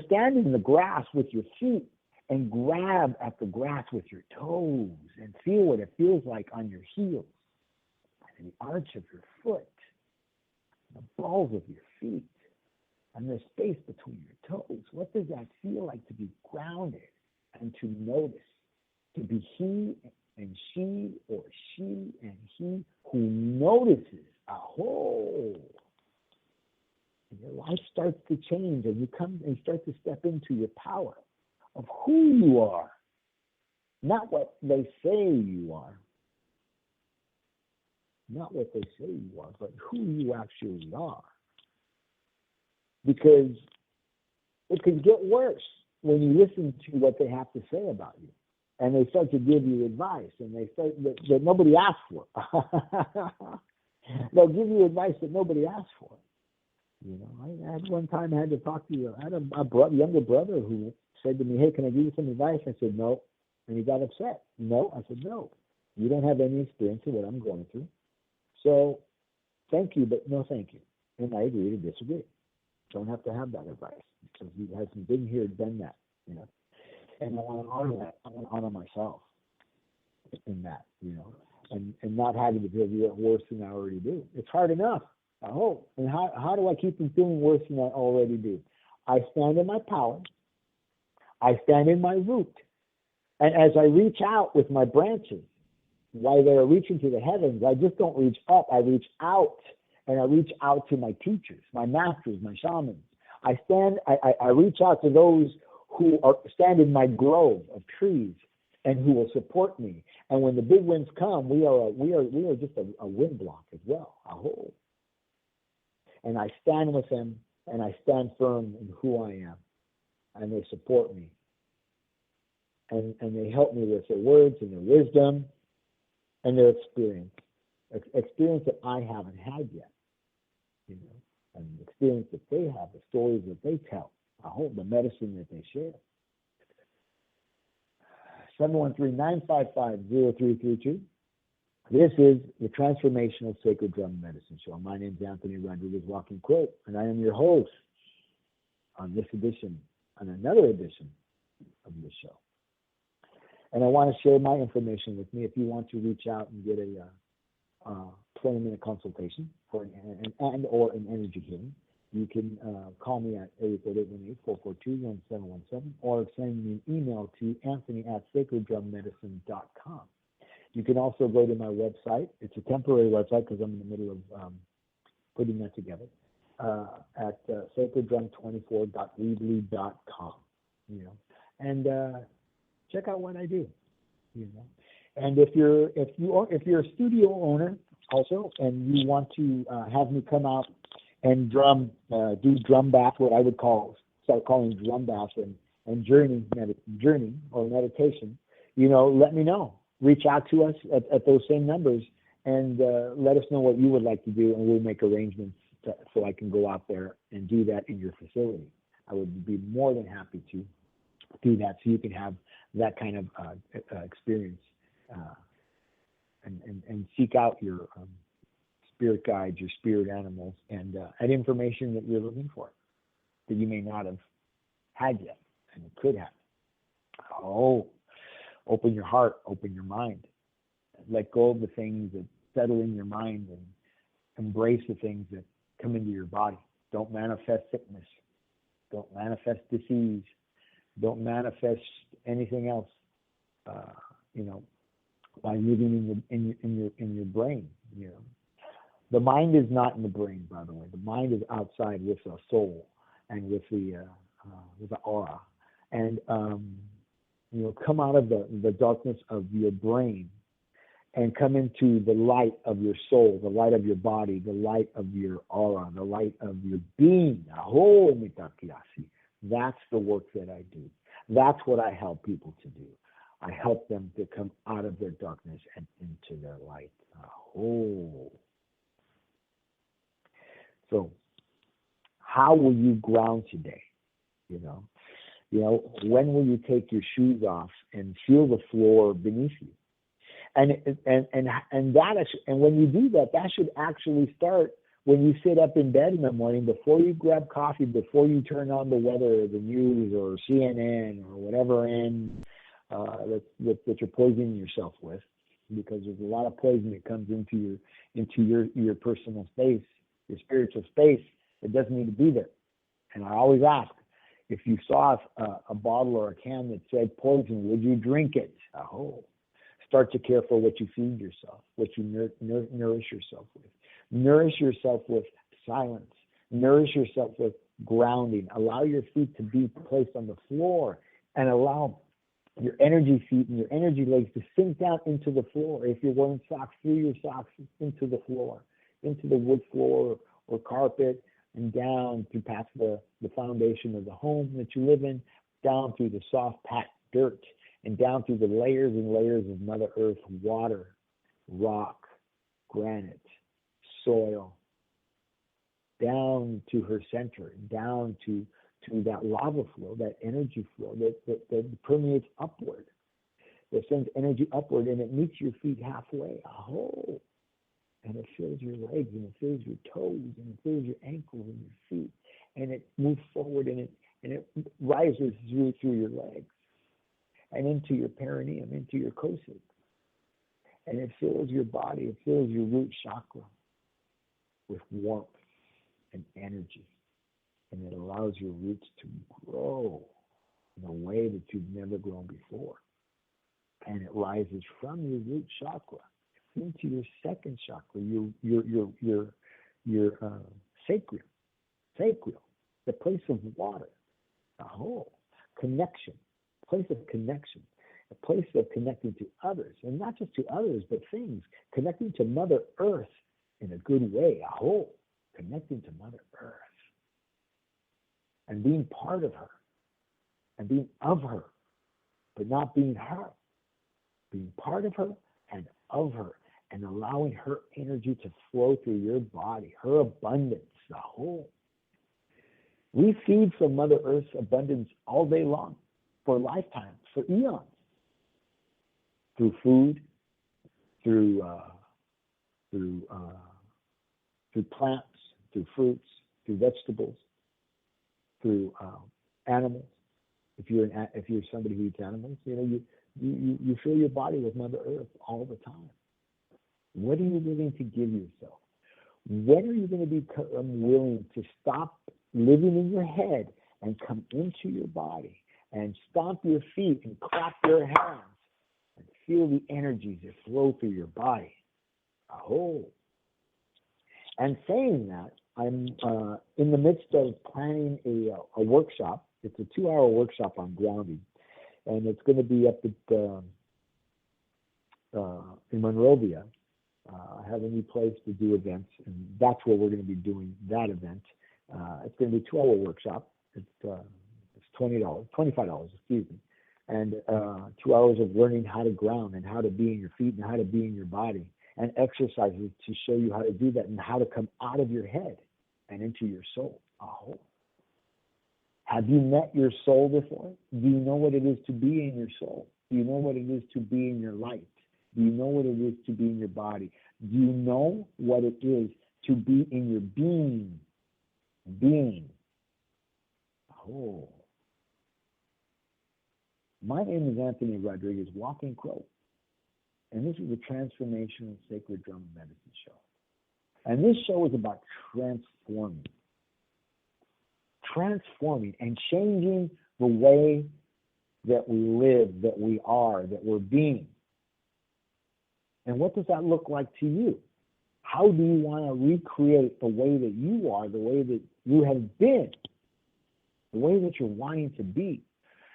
stand in the grass with your feet and grab at the grass with your toes and feel what it feels like on your heels and the arch of your foot, the balls of your feet, and the space between your toes. What does that feel like to be grounded and to notice, to be he and she, or she and he who notices? And your life starts to change, and you come and start to step into your power of who you are, not what they say you are. Not what they say you are, but who you actually are. Because it can get worse when you listen to what they have to say about you. And they start to give you advice, and they start that nobody asked for. They'll give you advice that nobody asked for. You know, I had one time I had to talk to I had a younger brother who said to me, "Hey, can I give you some advice?" I said, "No." And he got upset. "No." I said, "No. You don't have any experience of what I'm going through. So thank you, but no thank you." And I agree to disagree. Don't have to have that advice, because he hasn't been here, done that, you know. And I want to honor that. I want to honor myself in that, you know, and not having to feel worse than I already do. It's hard enough, I hope. And how do I keep from feeling worse than I already do? I stand in my power. I stand in my root. And as I reach out with my branches, while they're reaching to the heavens, I just don't reach up. I reach out, and I reach out to my teachers, my masters, my shamans. I reach out to those who stand in my grove of trees, and who will support me. And when the big winds come, we are just a wind block as well. Aho. And I stand with them, and I stand firm in who I am, and they support me. And they help me with their words and their wisdom and their experience that I haven't had yet, you know, and the experience that they have, the stories that they tell, the medicine that they share. 713-955-0332. This is the Transformational Sacred Drum Medicine Show. My name is Anthony Rodriguez Walking Crow, and I am your host on this edition, on another edition of this show. And I want to share my information with me. If you want to reach out and get a 20-minute consultation for or an energy healing, you can call me at 888-442-1717 or send me an email to anthony@sacreddrummedicine.com. You can also go to my website. It's a temporary website because I'm in the middle of putting that together at sacreddrum24.weebly.com. You know, and check out what I do. You know, and if you're a studio owner also, and you want to have me come out and do drum bath, what I would start calling drum bath and journey or meditation, you know, let me know. Reach out to us at those same numbers and let us know what you would like to do, and we'll make arrangements so I can go out there and do that in your facility. I would be more than happy to do that, so you can have that kind of experience and seek out your spirit guides, your spirit animals, and information that you're looking for that you may not have had yet and could have. Open your heart, open your mind. Let go of the things that settle in your mind and embrace the things that come into your body. Don't manifest sickness. Don't manifest disease. Don't manifest anything else, you know, by living in your brain. You know, the mind is not in the brain, by the way. The mind is outside with the soul and with the aura, and you know, come out of the darkness of your brain and come into the light of your soul, the light of your body, the light of your aura, the light of your being. That's the work that I do. That's what I help people to do. I help them to come out of their darkness and into their light. So, how will you ground today? You know, when will you take your shoes off and feel the floor beneath you? And when you do that, that should actually start when you sit up in bed in the morning, before you grab coffee, before you turn on the weather, or the news, or CNN, or whatever that you're poisoning yourself with, because there's a lot of poison that comes into your personal space, your spiritual space. It doesn't need to be there. And I always ask, if you saw a bottle or a can that said poison, would you drink it? Start to care for what you feed yourself, what you nourish yourself with. Nourish yourself with silence. Nourish yourself with grounding. Allow your feet to be placed on the floor, and allow your energy feet and your energy legs to sink down into the floor. If you're wearing socks, through your socks into the floor, into the wood floor or carpet, and down through past the foundation of the home that you live in, down through the soft packed dirt, and down through the layers and layers of Mother Earth, water, rock, granite, soil, down to her center, down to that lava flow, that energy flow that permeates upward, that sends energy upward, and it meets your feet halfway. And it fills your legs, and it fills your toes, and it fills your ankles and your feet, and it moves forward, and it rises through your legs and into your perineum, into your coccyx, and it fills your body. It fills your root chakra with warmth and energy, and it allows your roots to grow in a way that you've never grown before. And it rises from your root chakra into your second chakra, your sacral, the place of water, connection, place of connection. a place of connecting to others, and not just to others, but things, connecting to Mother Earth in a good way, a whole, connecting to Mother Earth and being part of her and being of her, but not being her, being part of her and of her, and allowing her energy to flow through your body, her abundance, the whole. We feed from Mother Earth's abundance all day long, for lifetimes, for eons, through food, through plants, through fruits, through vegetables, through animals. If you're somebody who eats animals, you fill your body with Mother Earth all the time. What are you willing to give yourself? When are you going to become willing to stop living in your head and come into your body and stomp your feet and clap your hands and feel the energies that flow through your body? And saying that, I'm in the midst of planning a workshop. It's a 2-hour workshop on grounding, and it's going to be up at in Monrovia. I have a new place to do events, and that's where we're going to be doing that event. It's going to be a 2-hour workshop. It's $25, excuse me, and 2 hours of learning how to ground and how to be in your feet and how to be in your body, and exercises to show you how to do that and how to come out of your head and into your soul. Have you met your soul before? Do you know what it is to be in your soul? Do you know what it is to be in your light? Do you know what it is to be in your body? Do you know what it is to be in your being? My name is Anthony Rodriguez, Walking Crow, and this is the Transformational Sacred Drum Medicine Show. And this show is about transforming and changing the way that we live, that we are, that we're being. And what does that look like to you? How do you want to recreate the way that you are, the way that you have been, the way that you're wanting to be?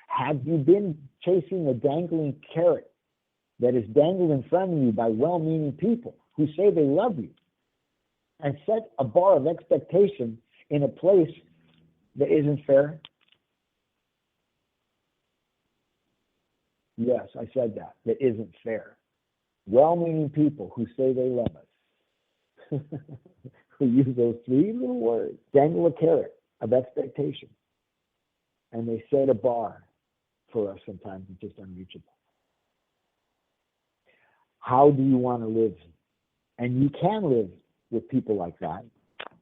Have you been chasing a dangling carrot that is dangled in front of you by well-meaning people who say they love you, and set a bar of expectation in a place that isn't fair? Yes, I said that isn't fair. Well-meaning people who say they love us, who use those 3 little words, dangle a carrot of expectation, and they set a bar for us sometimes it's just unreachable. How do you want to live? And you can live with people like that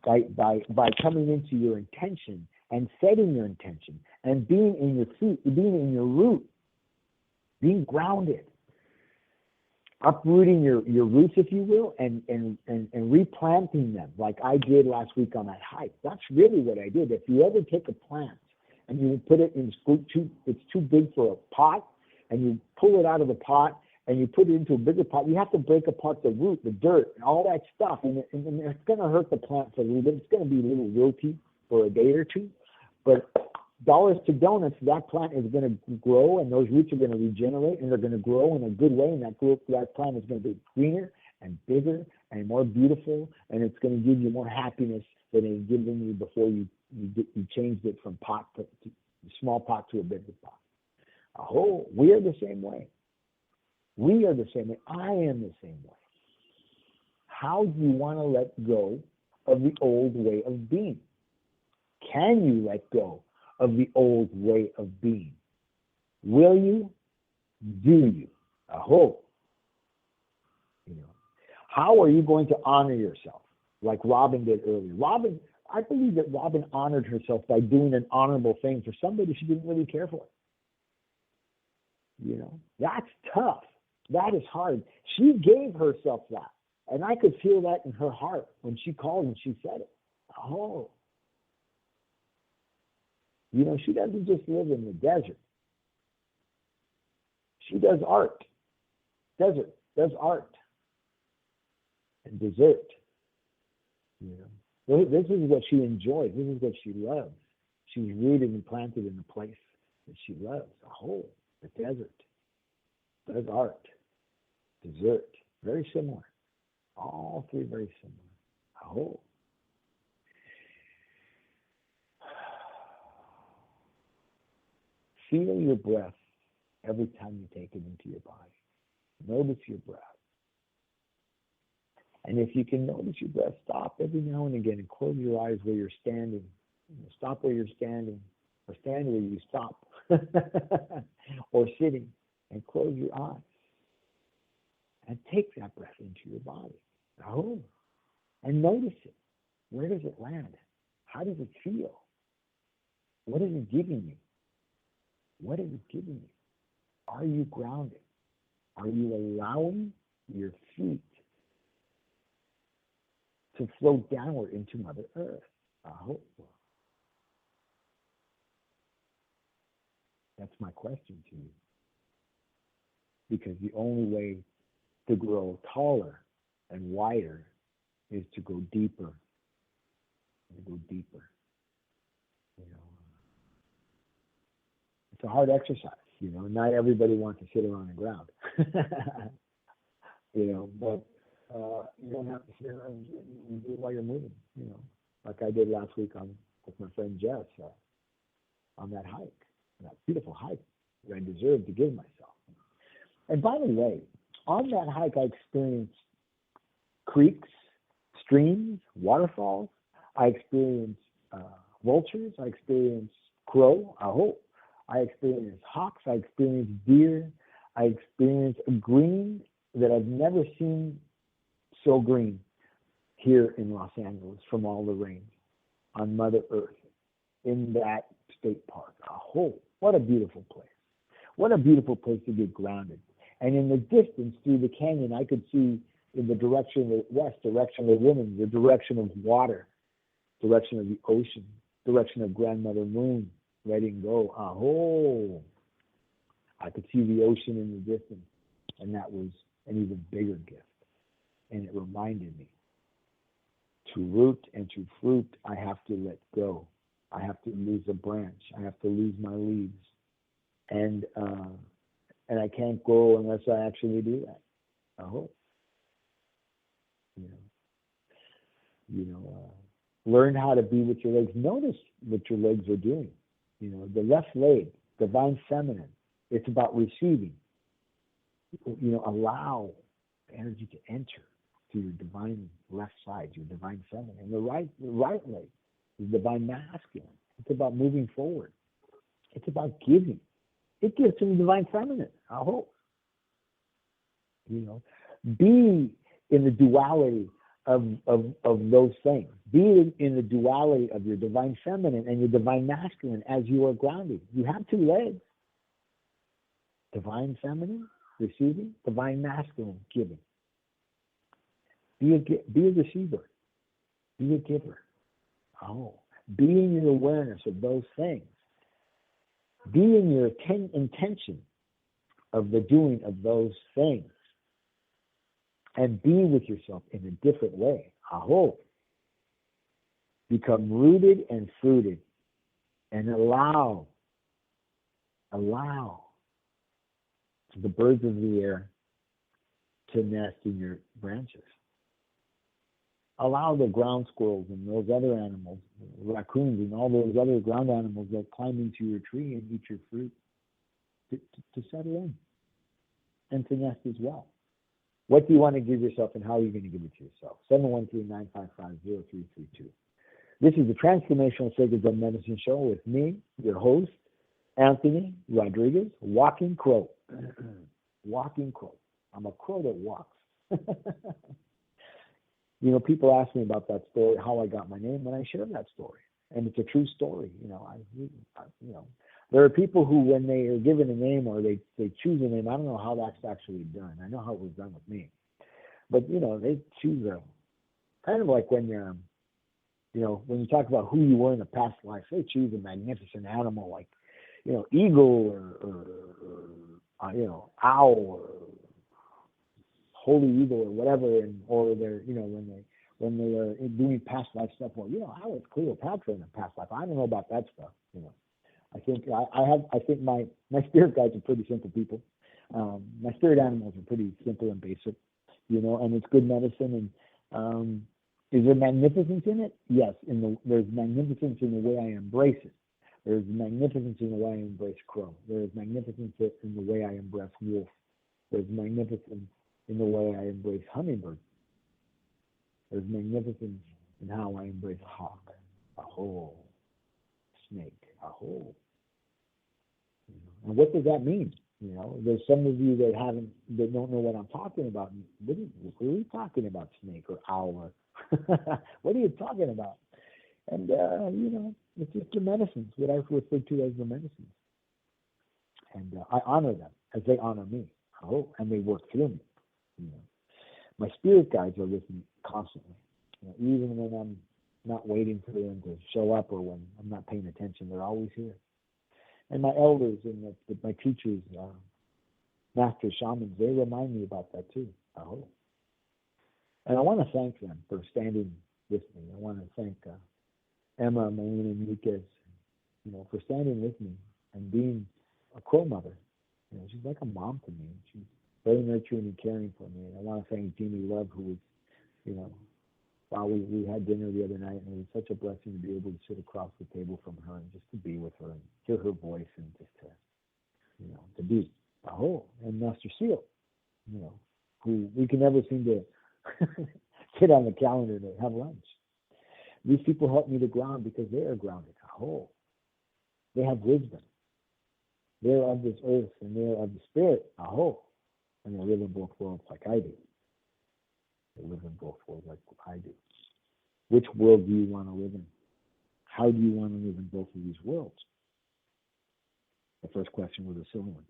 by coming into your intention and setting your intention and being in your feet, being in your root, being grounded, uprooting your roots, if you will, and replanting them like I did last week on that hike. That's really what I did. If you ever take a plant and you put it in, it's too big for a pot, and you pull it out of the pot and you put it into a bigger pot, you have to break apart the root, the dirt, and all that stuff. And it's going to hurt the plant for a little bit. It's going to be a little wilty for a day or two. But dollars to donuts, that plant is going to grow, and those roots are going to regenerate, and they're going to grow in a good way, and that plant is going to be greener and bigger and more beautiful, and it's going to give you more happiness than it given you before you changed it from small pot to a bigger pot. We are the same way. We are the same way. I am the same way. How do you want to let go of the old way of being? Can you let go of the old way of being? Will you? Do you? How are you going to honor yourself like Robin did earlier? I believe that Robin honored herself by doing an honorable thing for somebody she didn't really care for. That's tough. That is hard. She gave herself that. And I could feel that in her heart when she called and she said it. She doesn't just live in the desert. She does art. Desert does art. And dessert. This is what she enjoys. This is what she loves. She's rooted and planted in the place that she loves. The desert. there's art, dessert, very similar. All three very similar. Oh. Feel your breath every time you take it into your body. Notice your breath. And if you can notice your breath, stop every now and again and close your eyes where you're standing. Stop where you're standing, or stand where you stop, or sitting, and close your eyes. And take that breath into your body. Oh. And notice it. Where does it land? How does it feel? What is it giving you? What is it giving you? Are you grounded? Are you allowing your feet to float downward into Mother Earth? I hope so. That's my question to you. Because the only way to grow taller and wider is to go deeper. To go deeper. You know, it's a hard exercise. You know, not everybody wants to sit around the ground. You know, but you don't have to sit around and do it while you're moving. You know, like I did last week with my friend Jess on that hike, that beautiful hike that I deserved to give myself. And by the way, on that hike, I experienced creeks, streams, waterfalls. I experienced vultures. I experienced crow. I experienced hawks. I experienced deer. I experienced a green that I've never seen so green here in Los Angeles from all the rains on Mother Earth in that state park. What a beautiful place. What a beautiful place to get grounded. And in the distance through the canyon, I could see in the direction of the west, direction of the women, the direction of water, direction of the ocean, direction of Grandmother Moon, letting go. I could see the ocean in the distance, and that was an even bigger gift. And it reminded me, to root and to fruit, I have to let go. I have to lose a branch. I have to lose my leaves. And I can't grow unless I actually do that. Learn how to be with your legs. Notice what your legs are doing. You know, the left leg, divine feminine, it's about receiving. You know, allow energy to enter to your divine left side, your divine feminine. And the right leg is divine masculine. It's about moving forward. It's about giving. It gives to the divine feminine. You know, be in the duality of those things. Be in the duality of your divine feminine and your divine masculine as you are grounded. You have two legs. Divine feminine, receiving, divine masculine, giving. Be a receiver. Be a giver. Be in your awareness of those things. Be in your intention of the doing of those things. And be with yourself in a different way. Become rooted and fruited. And allow the birds of the air to nest in your branches. Allow the ground squirrels and those other animals, raccoons and all those other ground animals that climb into your tree and eat your fruit to settle in and to nest as well. What do you want to give yourself, and how are you going to give it to yourself? 713-955-0332. This is the Transformational Sacred Drum Medicine Show with me, your host, Anthony Rodriguez, Walking Crow. Walking Crow. I'm a crow that walks. You know, people ask me about that story, how I got my name, and I share that story. And it's a true story. You know, there are people who, when they are given a name or they choose a name, I don't know how that's actually done. I know how it was done with me. But, you know, they choose kind of like when you're, you know, when you talk about who you were in a past life, they choose a magnificent animal like, you know, eagle or you know, owl or holy eagle or whatever, or they're, you know, when they are doing past life stuff. Well, you know, I was Cleopatra in a past life. I don't know about that stuff. You know, I think my spirit guides are pretty simple people. My spirit animals are pretty simple and basic, and it's good medicine. And is there magnificence in it? Yes. There's magnificence in the way I embrace it. There's magnificence in the way I embrace crow. There's magnificence in the way I embrace wolf. There's magnificence in the way I embrace hummingbird. There's magnificence in how I embrace hawk, snake, And what does that mean? There's some of you that don't know what I'm talking about. What are you talking about, snake or owl? What are you talking about? And it's just the medicines, what I refer to as the medicines. And I honor them as they honor me. And they work through me. My spirit guides are with me constantly. Even when I'm not waiting for them to show up or when I'm not paying attention, they're always here. And my elders and my teachers, master shamans, they remind me about that too. And I want to thank them for standing with me. I want to thank Emma, Maureen, and Enriquez, for standing with me and being a crow mother. She's like a mom to me. She's very nurturing and caring for me. And I want to thank Jeannie Love, who was, wow, we had dinner the other night, and it was such a blessing to be able to sit across the table from her and just to be with her and hear her voice and just to be. And Master Seal, who we can never seem to get on the calendar to have lunch. These people help me to ground because they are grounded. They have wisdom. They're of this earth and they're of the spirit. And they live in both worlds like I do. They live in both worlds like I do. Which world do you want to live in? How do you want to live in both of these worlds? The first question was a silly one.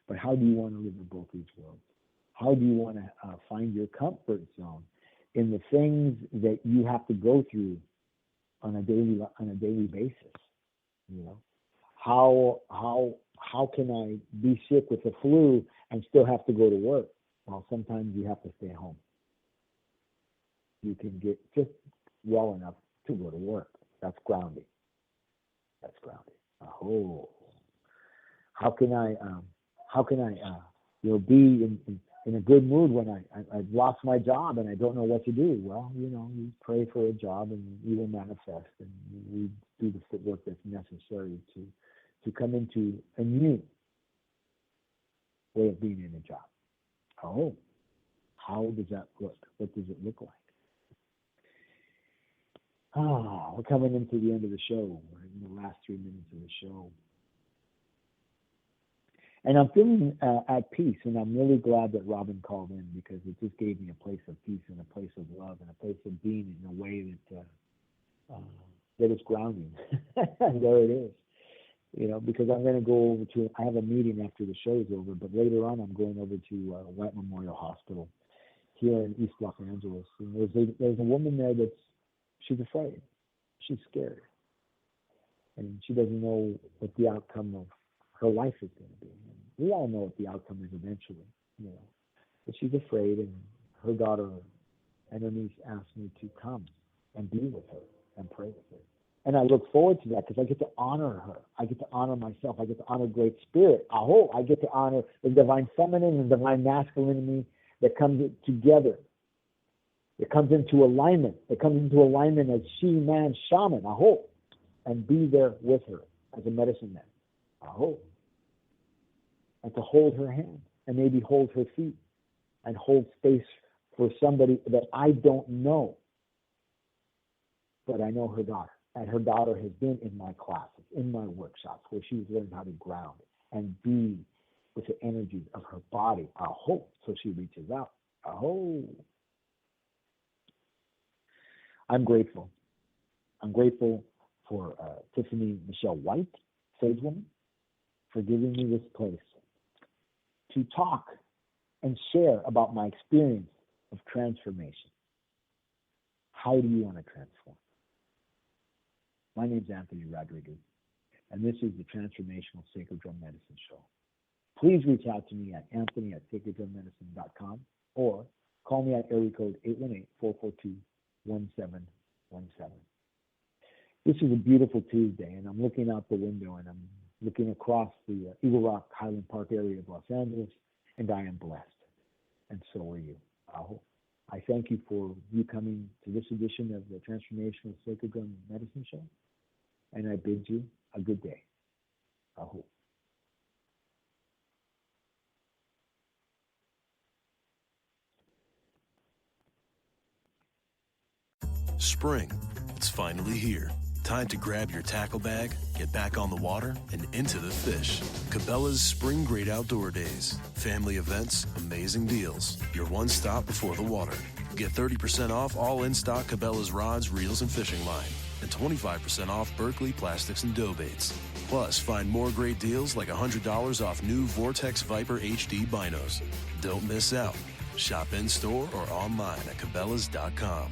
But how do you want to live in both these worlds? How do you want to find your comfort zone in the things that you have to go through on a daily basis? How can I be sick with the flu and still have to go to work? Well, sometimes you have to stay home. You can get just well enough to go to work. That's grounding. How can I be in a good mood when I've lost my job and I don't know what to do? Well, you pray for a job and you will manifest, and we do the footwork that's necessary to come into a new way of being in a job. How does that look? What does it look like? We're coming into the end of the show. We're in the last 3 minutes of the show. And I'm feeling at peace, and I'm really glad that Robin called in because it just gave me a place of peace and a place of love and a place of being in a way that is grounding. And there it is. Because I'm going to go over I have a meeting after the show is over, but later on I'm going over to White Memorial Hospital here in East Los Angeles. And there's a woman there she's afraid. She's scared. And she doesn't know what the outcome of her life is going to be. And we all know what the outcome is eventually, But she's afraid, and her daughter and her niece asked me to come and be with her and pray with her. And I look forward to that because I get to honor her. I get to honor myself. I get to honor Great Spirit. I get to honor the divine feminine and divine masculine in me that comes together. It comes into alignment. It comes into alignment as she-man shaman. And be there with her as a medicine man. And to hold her hand and maybe hold her feet and hold space for somebody that I don't know. But I know her daughter. And her daughter has been in my classes, in my workshops, where she's learned how to ground and be with the energies of her body. So she reaches out. I'm grateful. I'm grateful for Tiffany Michelle White, Sage Woman, for giving me this place to talk and share about my experience of transformation. How do you want to transform? My name is Anthony Rodriguez, and this is the Transformational Sacred Drum Medicine Show. Please reach out to me at anthony@sacreddrummedicine.com or call me at area code 818-442-1717. This is a beautiful Tuesday, and I'm looking out the window, and I'm looking across the Eagle Rock Highland Park area of Los Angeles, and I am blessed. And so are you. Aho. I thank you for you coming to this edition of the Transformational Sacred Drum Medicine Show, and I bid you a good day. Aho. Spring, it's finally here. Time to grab your tackle bag, get back on the water, and into the fish. Cabela's Spring Great Outdoor Days. Family events, amazing deals. Your one stop before the water. Get 30% off all in-stock Cabela's rods, reels, and fishing line. And 25% off Berkeley plastics and dough baits. Plus, find more great deals like $100 off new Vortex Viper HD binos. Don't miss out. Shop in-store or online at Cabela's.com.